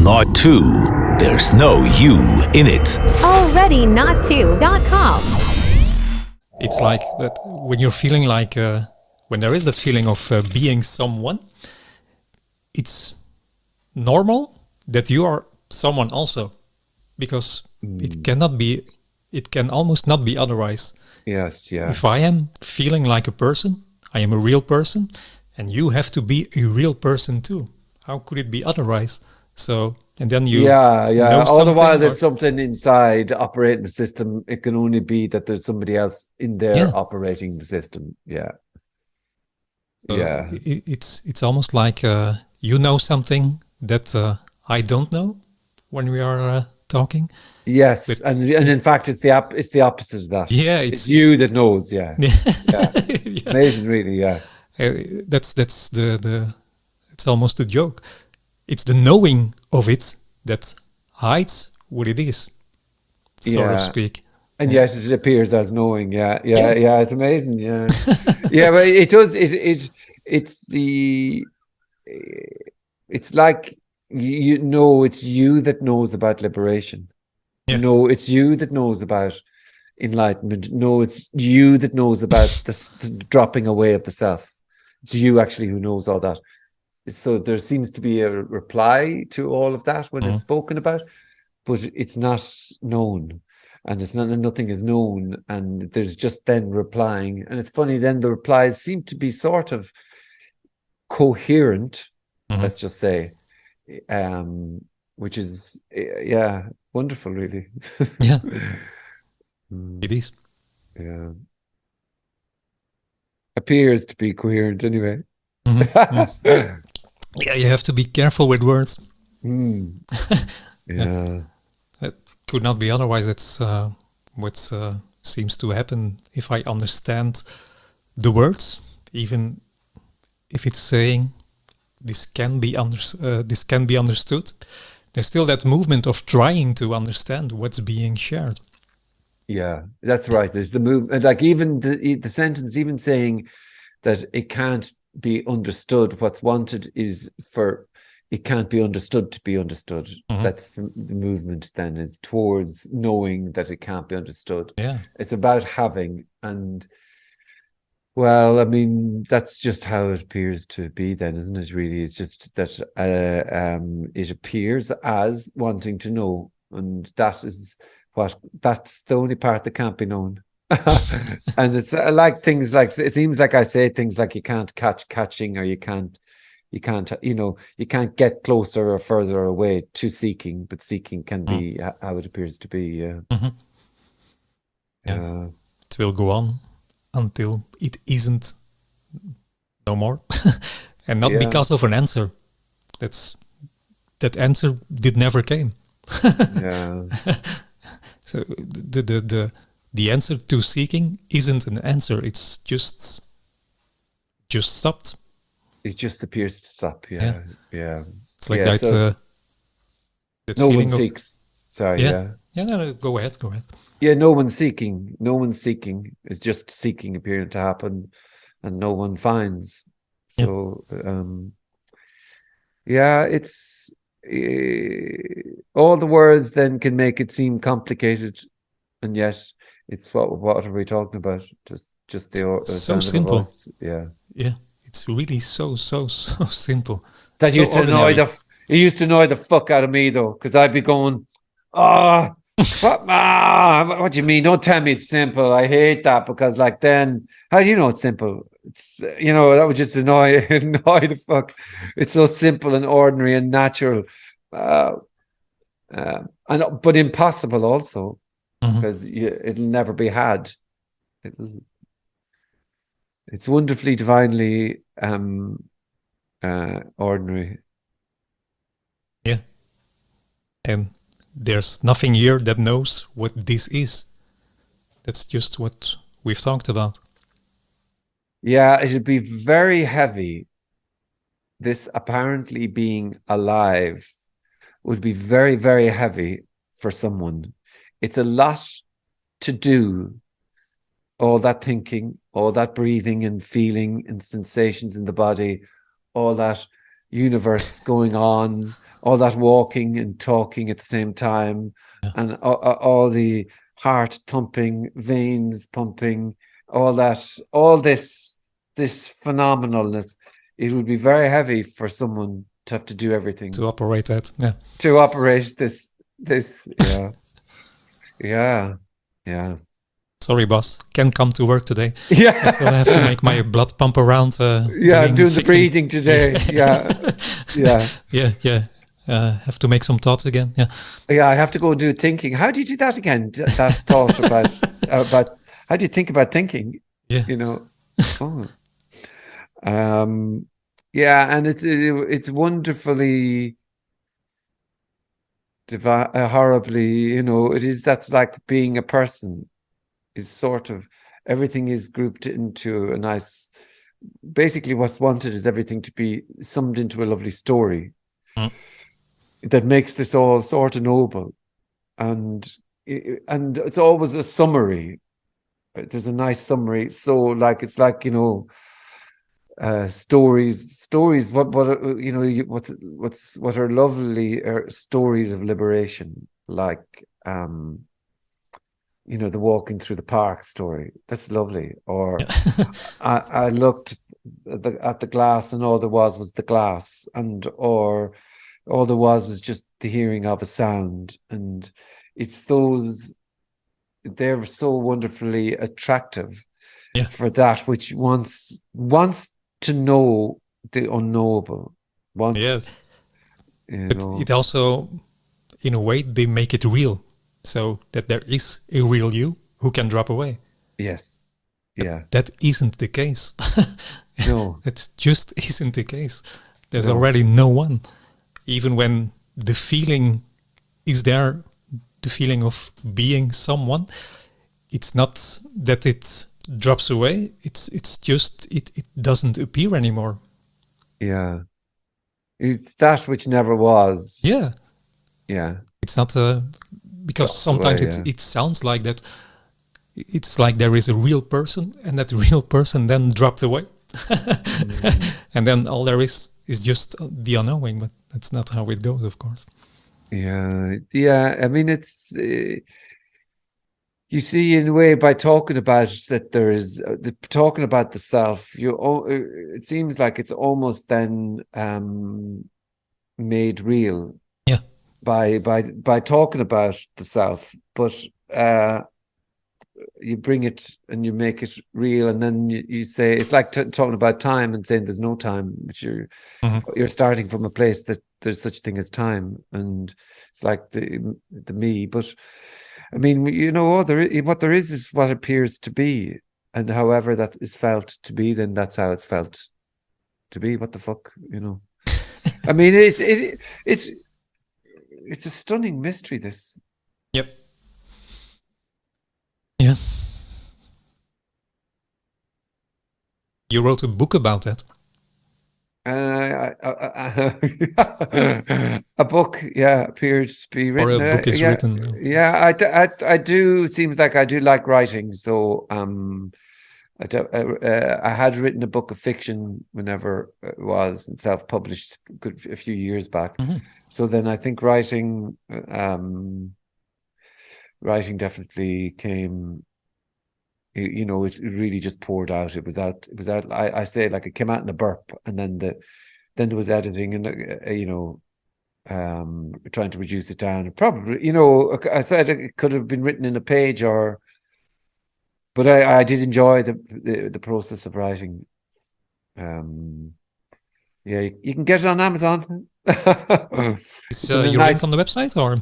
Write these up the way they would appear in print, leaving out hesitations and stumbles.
NotTwo. There's no you in it. Already NotTwo.com. It's like that when you're feeling like, when there is that feeling of being someone, it's normal that you are someone also, because it can almost not be otherwise. Yes, yeah. If I am feeling like a person, I am a real person, and you have to be a real person too. How could it be otherwise? So, and then you know all the while something, there's something inside operating the system. It can only be that there's somebody else in there operating the system. Yeah. So yeah. It's almost like you know something that I don't know when we are talking. Yes, But, and in fact, it's the opposite of that. Yeah, it's you that knows. Yeah, yeah. Amazing, really. Yeah, that's the it's almost a joke. It's the knowing of it that hides what it is, so to speak. And yes, it appears as knowing. Yeah. It's amazing. Yeah, yeah, but it does. It's like you know, it's you that knows about liberation. Yeah. No, it's you that knows about enlightenment. No, it's you that knows about the dropping away of the self. It's you actually who knows all that. So there seems to be a reply to all of that when it's spoken about, but it's not known, and it's not, nothing is known, and there's just then replying. And it's funny, then the replies seem to be sort of coherent, let's just say, which is wonderful, really. Yeah. It is. Yeah. Appears to be coherent anyway. Yeah, you have to be careful with words. Yeah. It could not be otherwise. That's what seems to happen if I understand the words, even if it's saying this can be understood. There's still that movement of trying to understand what's being shared. Yeah, that's right. There's the movement, like even the sentence, even saying that it can't be understood. What's wanted is for it can't be understood to be understood. That's the movement. Then is towards knowing that it can't be understood. Yeah, it's about having, and well, I mean, that's just how it appears to be. Then, isn't it? Really, it's just that it appears as wanting to know, and that's the only part that can't be known. And it's like things like, it seems like I say things like you can't catch catching, or you can't get closer or further away to seeking, but seeking can be how it appears to be. It will go on until it isn't no more. And not because of an answer. That answer never came. So the answer to seeking isn't an answer. It's just stopped. It just appears to stop. Yeah. It's like that. So that no feeling one seeks. Sorry. Yeah. No, go ahead. Yeah. No one's seeking. No one's seeking. It's just seeking appearing to happen, and no one finds. So, it's. All the words then can make it seem complicated, and yet it's what are we talking about? Just the so simple. Yeah. It's really so simple. That so used to annoy it used to annoy the fuck out of me though, because I'd be going, what do you mean? Don't tell me it's simple. I hate that, because like, then how do you know it's simple? It's that would just annoy the fuck. It's so simple and ordinary and natural, but impossible also, because it'll never be had. It's wonderfully, divinely ordinary. Yeah, and there's nothing here that knows what this is. That's just what we've talked about. Yeah, it would be very heavy. This apparently being alive would be very, very heavy for someone. It's a lot to do. All that thinking, all that breathing and feeling and sensations in the body, all that universe going on, all that walking and talking at the same time, and all the heart thumping, veins pumping, all this phenomenalness. It would be very heavy for someone to have to do everything to operate that. Yeah. To operate this. Yeah. Sorry, boss. Can't come to work today. Yeah. I still have to make my blood pump around. I'm doing the breathing today. Yeah. Have to make some thoughts again. Yeah, I have to go and do thinking. How do you do that again? That thought about how do you think about thinking? Yeah. You know. Oh. And it's wonderfully horribly, you know, that's like being a person. Is sort of everything is grouped into a nice. Basically, what's wanted is everything to be summed into a lovely story that makes this all sort of noble, and it's always a summary. There's a nice summary, so like it's like, you know, stories. What you know, what are lovely stories of liberation, like you know, the walking through the park story. That's lovely. Or I looked at the glass and all there was the glass, or all there was just the hearing of a sound. And it's they're so wonderfully attractive for that which wants to know the unknowable. But it also, in a way, they make it real. So that there is a real you who can drop away. Yes. Yeah. But that isn't the case. No. It just isn't the case. There's already no one. Even when the feeling is there, the feeling of being someone, it's not that it drops away. It's just, it doesn't appear anymore. Yeah. It's that which never was. Yeah. Yeah. It's not because sometimes it sounds like that. It's like there is a real person, and that real person then dropped away, and then all there is just the unknowing. But that's not how it goes, of course. Yeah. I mean, it's you see, in a way, by talking about that, there is talking about the self. It seems like it's almost then made real. By talking about the self, but you bring it and you make it real, and then you say it's like talking about time and saying there's no time, which you're starting from a place that there's such thing as time, and it's like the me. But I mean, you know, what there is what appears to be, and however that is felt to be, then that's how it's felt to be. What the fuck, you know? I mean, it's a stunning mystery, this. Yep. Yeah. You wrote a book about that. A book, appeared to be written. Or a book is written. Yeah, I do. It seems like I do like writing. So I had written a book of fiction whenever it was, and self-published a few years back. So then I think writing definitely came. You know, it really just poured out. It was out. I say, like, it came out in a burp, and then there was editing, and you know, trying to reduce it down. Probably, you know, I said it could have been written in a page, but I did enjoy the process of writing. Yeah, you can get it on Amazon. Is your link on the website, or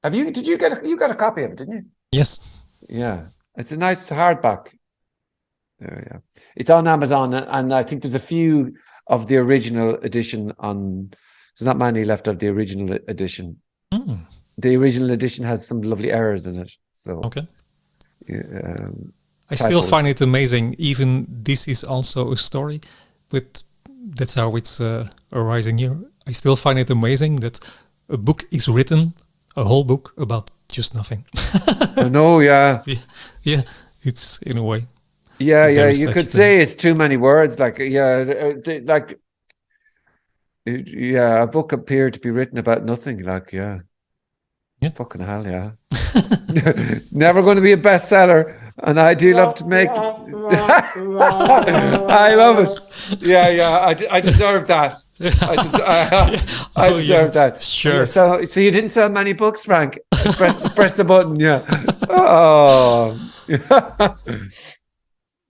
did you got a copy of it, didn't you? Yes. Yeah, it's a nice hardback. Yeah, it's on Amazon, and I think there's a few of the original edition on. There's not many left of the original edition. The original edition has some lovely errors in it. So okay. I still find it amazing. Even this is also a story, but that's how it's arising here. I still find it amazing that a book is written, a whole book about just nothing. I know, yeah. Yeah, it's in a way. Yeah, you could say it's too many words. Like, like a book appeared to be written about nothing. Like, yeah. Fucking hell, yeah. It's never going to be a bestseller, and I do love to make. I love it. Yeah. I deserve that. I deserve that. Sure. So you didn't sell many books, Frank? Press the button. Yeah. Oh.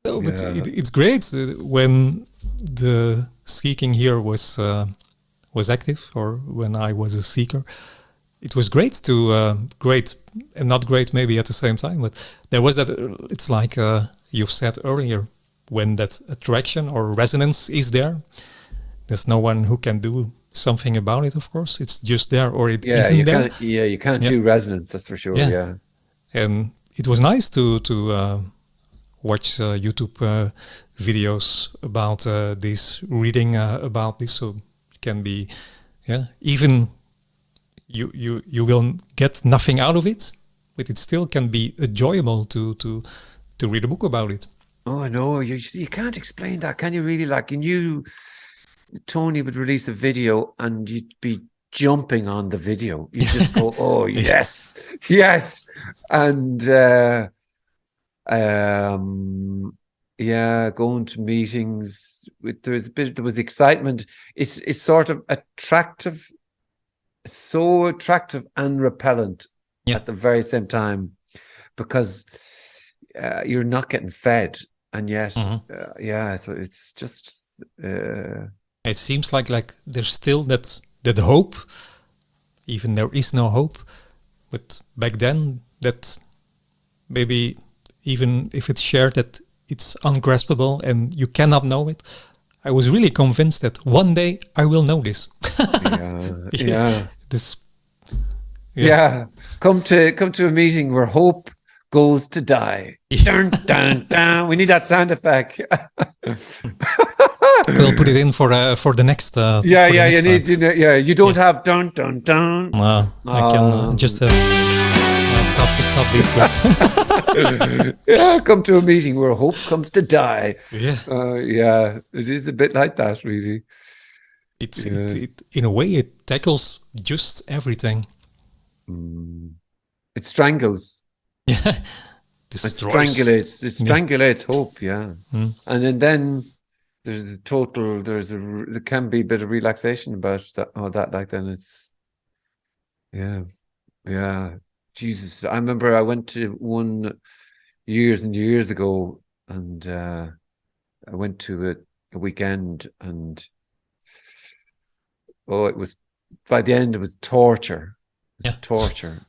No, but it's great when the seeking here was active, or when I was a seeker. It was great to great and not great maybe at the same time, but there was that. It's like you've said earlier, when that attraction or resonance is there, there's no one who can do something about it. Of course, it's just there, or it isn't there. You can't do resonance. That's for sure. Yeah. And it was nice to watch YouTube videos about this, reading about this, so it can be, even you will get nothing out of it, but it still can be enjoyable to read a book about it. Oh no, you can't explain that, can you? Really, like, Tony would release a video and you'd be jumping on the video. You just go, oh yes, and going to meetings. There was excitement. It's sort of attractive, so attractive and repellent at the very same time, because you're not getting fed, and yet, so it's just. It seems like there's still that hope, even there is no hope. But back then, that maybe even if it's shared, that it's ungraspable and you cannot know it. I was really convinced that one day I will know this. Come to a meeting where hope goes to die. Dun, dun, dun. We need that sound effect. We'll put it in for the next. You don't have dun dun dun. I can just. It's not this good. Come to a meeting where hope comes to die. It is a bit like that, really. It in a way it tackles just everything. It strangles. It strangulates hope. And then there can be a bit of relaxation about that. Like, then it's Jesus. I remember I went to one years and years ago, and I went to a weekend, and it was, by the end, it was torture. Torture,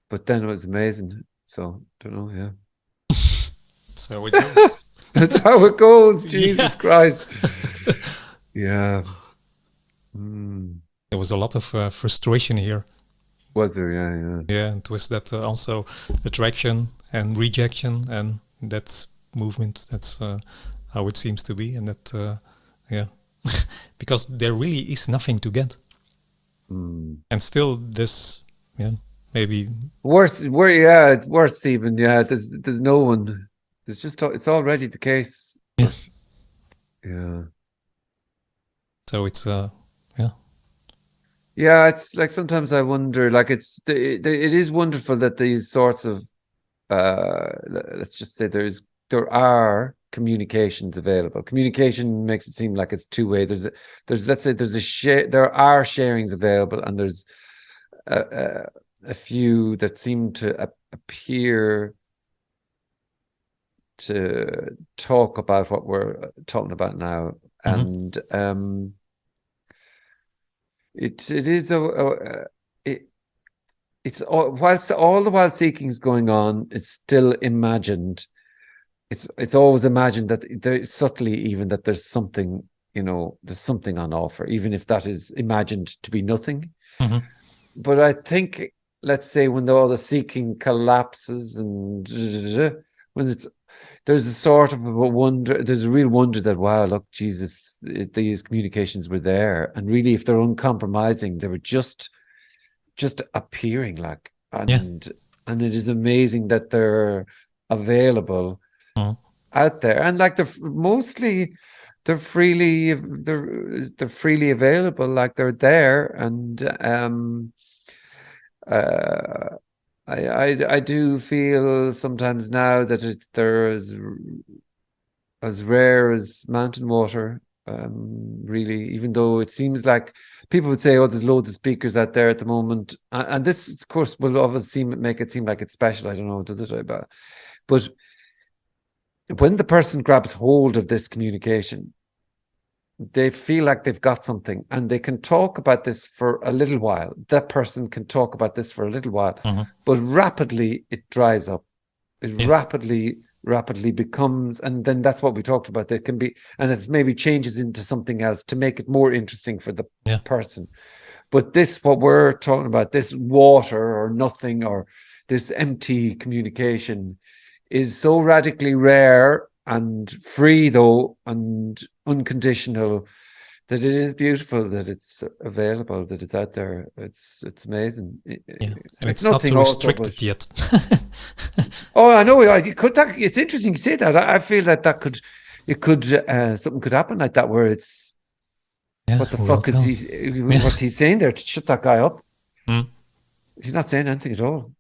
but then it was amazing. So don't know. That's how it goes. That's how it goes. Jesus Christ. There was a lot of frustration here. Was there? Yeah, it was that also attraction and rejection, and that movement. That's how it seems to be, and that because there really is nothing to get, and still this maybe worse. It's worse even. There's no one. There's just, it's already the case. So it's it's like, sometimes I wonder, like, it is wonderful that these sorts of let's just say there are communications available. Communication makes it seem like it's two-way. There are sharings available, and there's a few that seem to appear to talk about what we're talking about now. And it's whilst all the while seeking's going on, it's still imagined. It's always imagined that there, subtly, even, that there's something, there's something on offer, even if that is imagined to be nothing. But I think, let's say, when all the seeking collapses, and when there's a sort of a wonder, there's a real wonder that, wow, look, Jesus, these communications were there, and really, if they're uncompromising, they were just appearing, like, and it is amazing that they're available out there, and like, they're mostly they're freely available, like they're there, and I do feel sometimes now that they're as rare as mountain water. Really, even though it seems like people would say, "Oh, there's loads of speakers out there at the moment," and this, of course, will obviously make it seem like it's special. I don't know, does it? But when the person grabs hold of this communication, they feel like they've got something, and they can talk about this for a little while. That person can talk about this for a little while, but rapidly it dries up. It rapidly becomes, and then that's what we talked about. There can be, and it's maybe changes into something else to make it more interesting for the person. But this, what we're talking about, this water or nothing, or this empty communication, is so radically rare and free, though, and unconditional, that it is beautiful that it's available, that it's out there. It's amazing. And it's not too restricted yet. Oh, I know. It's interesting you say that. I feel that something could happen like that, where it's what the fuck is he? What's he saying there? To shut that guy up? He's not saying anything at all.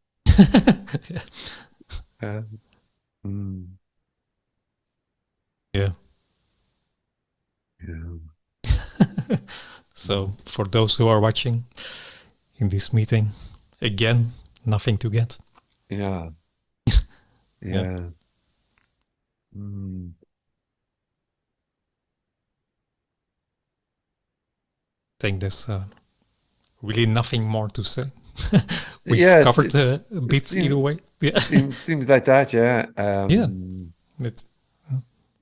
Yeah. So for those who are watching in this meeting, again, nothing to get. Yeah. I think there's really nothing more to say. We've covered a bit either way. Yeah. Seems like that, yeah.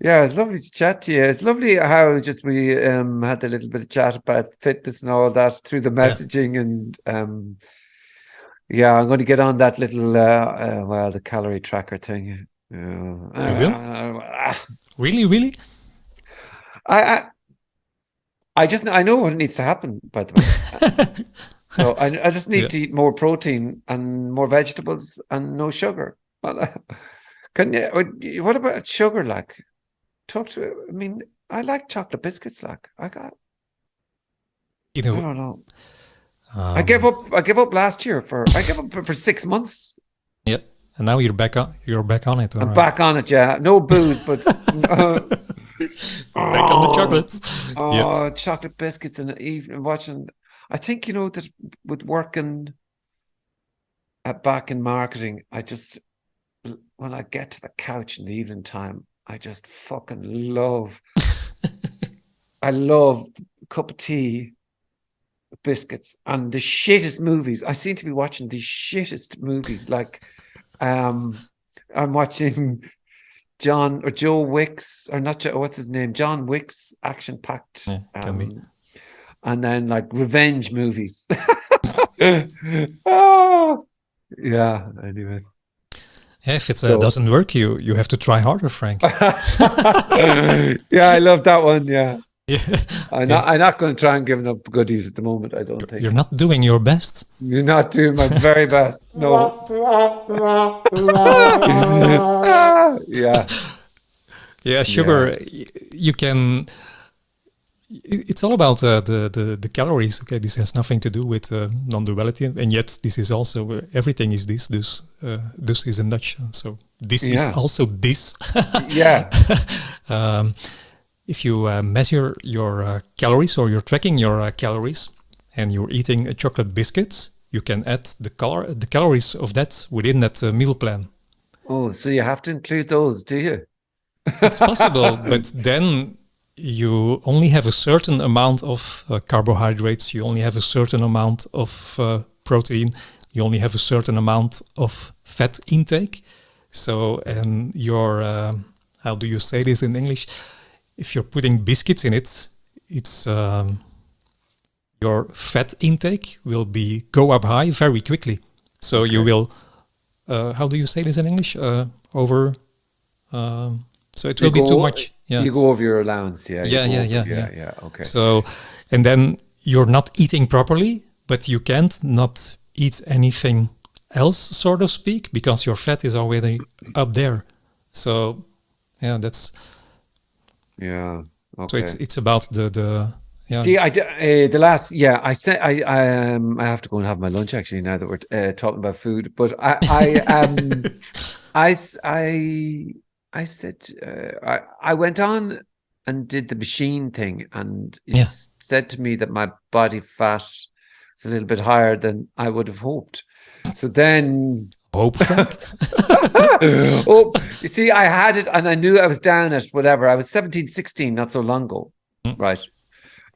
It's lovely to chat to you. It's lovely how just we had a little bit of chat about fitness and all that through the messaging, and I'm going to get on that little the calorie tracker thing. Really? I know what needs to happen, by the way. So I just need to eat more protein and more vegetables and no sugar. Can you? What about sugar? Like, talk to. I mean, I like chocolate biscuits. Like, I don't know. I gave up last year I gave up for 6 months. Yeah, and now you're back on it. I'm back on it. Yeah, no booze, but back on the chocolates. Chocolate biscuits, and even watching. I think that with working back in marketing, when I get to the couch in the evening time, I just fucking love. I love a cup of tea, biscuits, and the shittest movies. I seem to be watching the shittest movies. Like, I'm watching Joe Wicks, or not Joe, what's his name? John Wicks, action-packed. And then like revenge movies. Anyway. If it doesn't work, you have to try harder, Frank. I love that one. Yeah. I'm not going to try and give up goodies at the moment. I don't think you're not doing your best. You're not doing my very best. No. Sugar. You can. It's all about the calories. Okay, this has nothing to do with non-duality, and yet this is also everything is this. This is a nutshell. So this is also this. If you measure your calories, or you're tracking your calories, and you're eating a chocolate biscuit, you can add the calories of that within that meal plan. Oh, so you have to include those, do you? It's possible, but then you only have a certain amount of carbohydrates, you only have a certain amount of protein, you only have a certain amount of fat intake. So, and your, how do you say this in English? If you're putting biscuits in it, it's your fat intake will go up high very quickly. So you will, how do you say this in English? So it will be too much. Yeah. You go over your allowance. Yeah. Okay. So, and then you're not eating properly, but you can't not eat anything else, so to speak, because your fat is already up there. So, that's. Yeah. So Okay. it's about the yeah. See, the last, I said I have to go and have my lunch actually now that we're talking about food. But I said I went on and did the machine thing, and it said to me that my body fat is a little bit higher than I would have hoped. So then, Hope, Frank. oh, you see, I had it, and I knew I was down at whatever. I was 17, 16 not so long ago, right?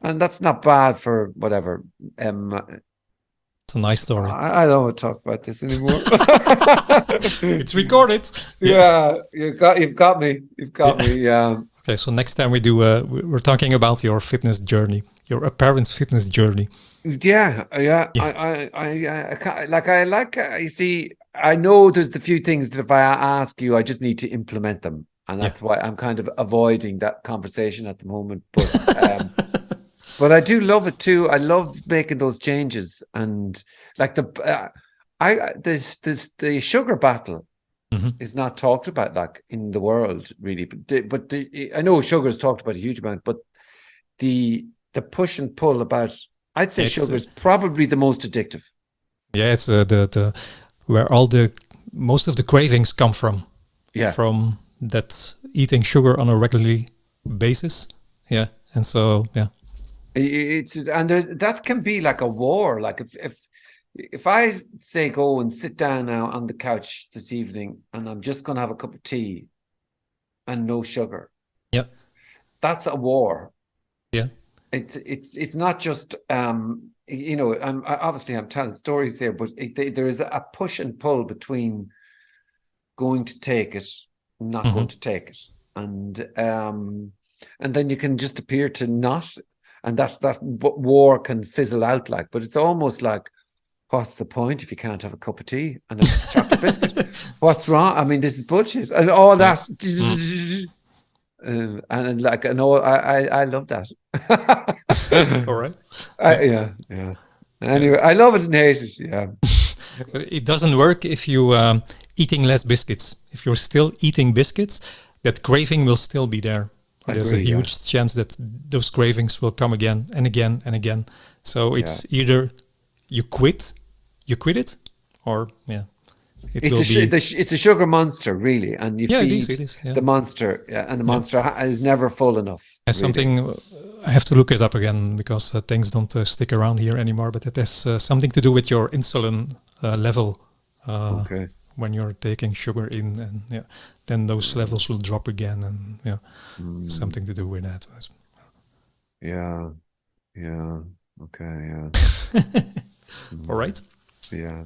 And that's not bad for whatever. It's a nice story. I don't want to talk about this anymore. It's recorded. Yeah, you've got me. You've got me. Yeah. Okay, so next time we do, we're talking about your fitness journey, your apparent fitness journey. Yeah. You see, I know there's the few things that if I ask you, I just need to implement them, and that's why I'm kind of avoiding that conversation at the moment. But but I do love it too. I love making those changes, and like the sugar battle is not talked about like in the world really. But I know sugar is talked about a huge amount, but the push and pull about, I'd say sugar is probably the most addictive. Yeah, it's the where most of the cravings come from. Yeah, from that eating sugar on a regularly basis. Yeah, and so yeah. That can be like a war. Like if I say go and sit down now on the couch this evening and I'm just going to have a cup of tea and no sugar. Yeah, that's a war. Yeah, it's not just I'm telling stories here, but there is a push and pull between going to take it, not going to take it, and then you can just appear to not. And that war can fizzle out like, but it's almost like, what's the point if you can't have a cup of tea and a chocolate biscuit? What's wrong? I mean, this is bullshit and all that. And like, no, I love that. All right. Yeah. Anyway, I love it and hate it. Yeah. It doesn't work if you eating less biscuits. If you're still eating biscuits, that craving will still be there. There's a huge chance that those cravings will come again and again and again. So it's either you quit it, or it's a sugar monster, really, and you feed it is, the monster, and the monster is never full enough. There's something I have to look it up again because things don't stick around here anymore. But it has something to do with your insulin level. Okay. When you're taking sugar in, and then those levels will drop again, and something to do with that. Yeah. Okay. Yeah. All right. Yeah.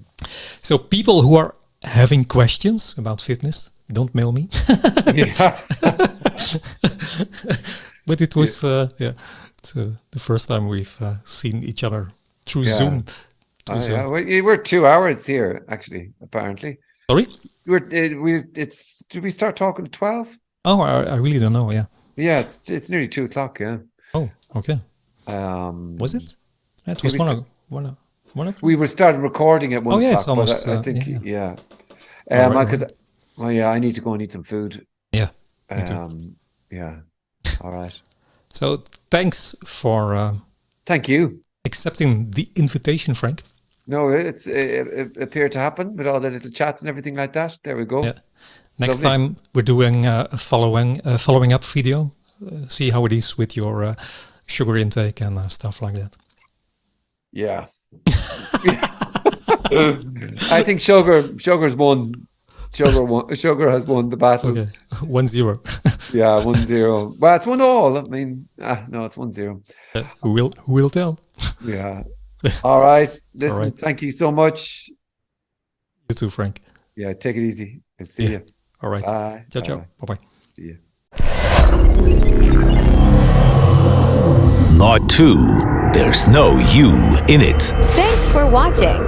So people who are having questions about fitness, don't mail me. Yeah. But it was it's, the first time we've seen each other through Zoom. We're 2 hours here, actually. Apparently. Sorry? Did we start talking at 12? Oh, I really don't know. Yeah. Yeah, it's nearly 2 o'clock. Yeah. Oh, okay. Was it? It was one. We started recording at 1 o'clock. Oh, yeah, it's almost. I think because I need to go and eat some food. Yeah. Yeah. All right. So thanks for. Thank you. Accepting the invitation, Frank. No, it appeared to happen with all the little chats and everything like that. There we go. Yeah. Next time we're doing a following up video. See how it is with your sugar intake and stuff like that. Yeah. I think sugar's won. Sugar has won the battle. Okay. 1-0. Yeah, 1-0. Well, it's 1-all. I mean, no, it's 1-0. Who will tell? Yeah. All right. Listen, All right. Thank you so much. You too, Frank. Yeah, take it easy. I'll see you. All right. Bye. Ciao. Bye-bye. See you. NotTwo. There's no you in it. Thanks for watching.